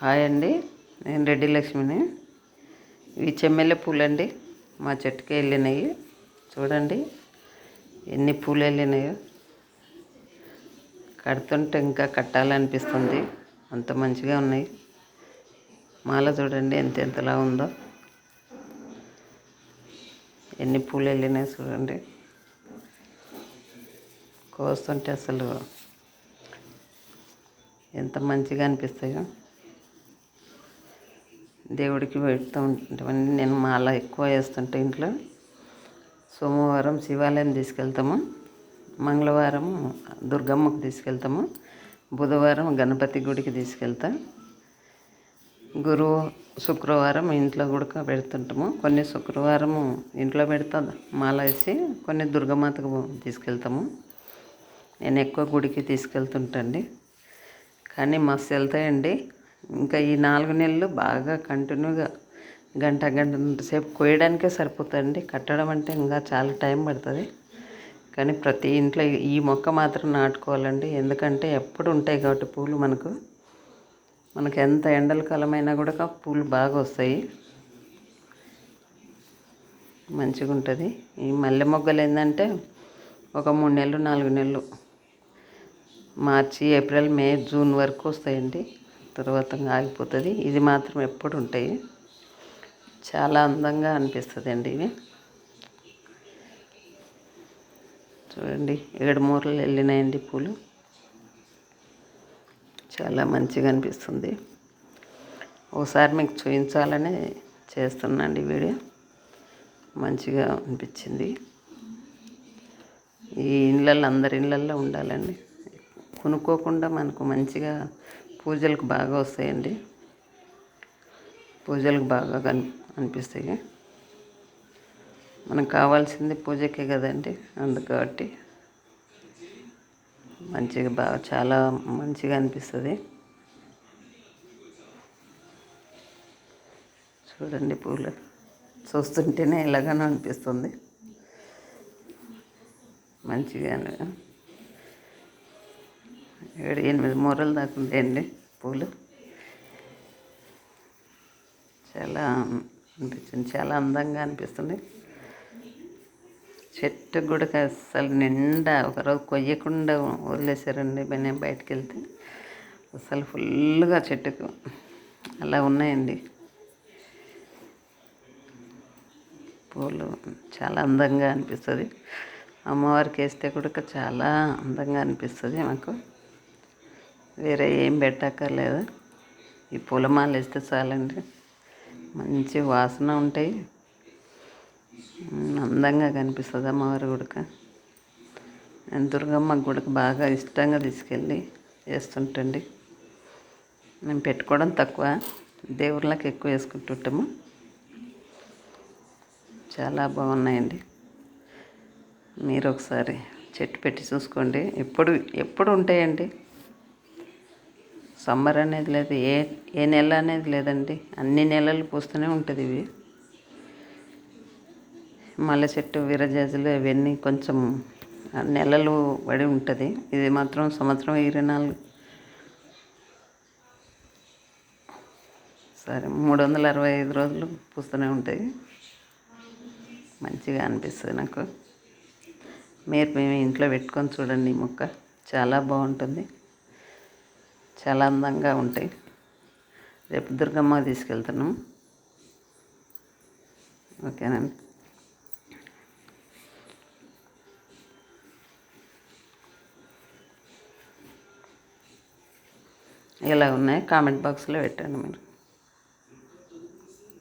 Hi అండి, నేను రెడ్డి లక్ష్మిని. ఇవి చెమ్మెల్లె పూలండి, మా చెట్టుకే వెళ్ళినాయి. చూడండి ఎన్ని పూలు వెళ్ళినాయో. కడుతుంటే ఇంకా కట్టాలనిపిస్తుంది, అంత మంచిగా ఉన్నాయి. మాల చూడండి ఎంతలా ఉందో, ఎన్ని పూలు వెళ్ళినాయి చూడండి. కోస్తుంటే అసలు ఎంత మంచిగా అనిపిస్తాయో. దేవుడికి పెడుతూ ఉంటామని నేను మాల ఎక్కువ వేస్తుంటే ఇంట్లో. సోమవారం శివాలయం తీసుకెళ్తాము, మంగళవారం దుర్గమ్మకు తీసుకెళ్తాము, బుధవారం గణపతి గుడికి తీసుకెళ్తా, శుక్రవారం ఇంట్లో కూడా పెడుతుంటాము. కొన్ని శుక్రవారం ఇంట్లో పెడతా మాల వేసి, కొన్ని దుర్గమాతకు తీసుకెళ్తాము. నేను ఎక్కువ గుడికి తీసుకెళ్తుంటండి, కానీ మస్తు వెళ్తాయండి. ఇంకా ఈ 4 నెలలు బాగా కంటిన్యూగా గంట సేపు కోయడానికే సరిపోతుందండి. కట్టడం అంటే ఇంకా చాలా టైం పడుతుంది. కానీ ప్రతి ఇంట్లో ఈ మొక్క మాత్రం నాటుకోవాలండి, ఎందుకంటే ఎప్పుడు ఉంటాయి కాబట్టి పూలు మనకు ఎంత ఎండల కాలమైనా కూడా పూలు బాగా వస్తాయి, మంచిగా ఉంటుంది. ఈ మల్లె మొగ్గలు ఏంటంటే ఒక 3 నెలలు 4 నెలలు, మార్చి ఏప్రిల్ మే జూన్ వరకు వస్తాయండి, తర్వాత ఆగిపోతుంది. ఇది మాత్రం ఎప్పుడు ఉంటాయి, చాలా అందంగా అనిపిస్తుంది అండి. ఇవి చూడండి 7 మూరలు వెళ్ళినాయండి పూలు, చాలా మంచిగా అనిపిస్తుంది. ఒకసారి మీకు చూపించాలని చేస్తున్నాండి వీడియో, మంచిగా అనిపించింది. ఈ ఇళ్ళల్లో అందరి ఇళ్ళల్లో ఉండాలండి, కొనుక్కోకుండా మనకు మంచిగా పూజలకు బాగా వస్తాయండి, పూజలకు బాగా అనిపిస్తాయి. మనకు కావాల్సింది పూజకే కదండి, అందుకబట్టి మంచిగా బాగా చాలా మంచిగా అనిపిస్తుంది. చూడండి పూలు చూస్తుంటేనే ఎలాగనో అనిపిస్తుంది, మంచిగా 7-8 మూరలు దాకా ఉంటాయండి పూలు. చాలా అనిపించింది, చాలా అందంగా అనిపిస్తుంది. చెట్టు కూడా అసలు నిండా ఒకరోజు కొయ్యకుండా వదిలేసారండి. నేను బయటకు వెళ్తే అసలు ఫుల్గా చెట్టుకు అలా ఉన్నాయండి పూలు. చాలా అందంగా అనిపిస్తుంది, అమ్మవారికి వేస్తే కూడా చాలా అందంగా అనిపిస్తుంది. మాకు వేరే ఏం పెట్టక్కర్లేదు, ఈ పూలమాల వేస్తే చాలండి, మంచి వాసన ఉంటాయి, అందంగా కనిపిస్తుంది అమ్మవారి గుడిక. నేను దుర్గమ్మ గుడికి బాగా ఇష్టంగా తీసుకెళ్ళి వేస్తుంటండి. మేము పెట్టుకోవడం తక్కువ, దేవుళ్ళకి ఎక్కువ వేసుకుంటుంటాము. చాలా బాగున్నాయండి, మీరు ఒకసారి చెట్టు పెట్టి చూసుకోండి. ఎప్పుడు ఉంటాయండి, సమ్మర్ అనేది లేదు, ఏ నెల అనేది లేదండి, అన్ని నెలలు పూస్తూనే ఉంటుంది. ఇవి మల్లె చెట్టు విరజాజులు ఇవన్నీ కొంచెం నెలలు పడి ఉంటుంది. ఇది మాత్రం సంవత్సరం 24 365 రోజులు పూస్తూనే ఉంటాయి, మంచిగా అనిపిస్తుంది నాకు. మేము ఇంట్లో పెట్టుకొని చూడండి, ఈ మొక్క చాలా బాగుంటుంది, చాలా అందంగా ఉంటాయి. రేపు దుర్గమ్మ తీసుకెళ్తున్నాం, ఓకేనండి. ఎలా ఉన్నాయో కామెంట్ బాక్స్లో పెట్టండి మీరు.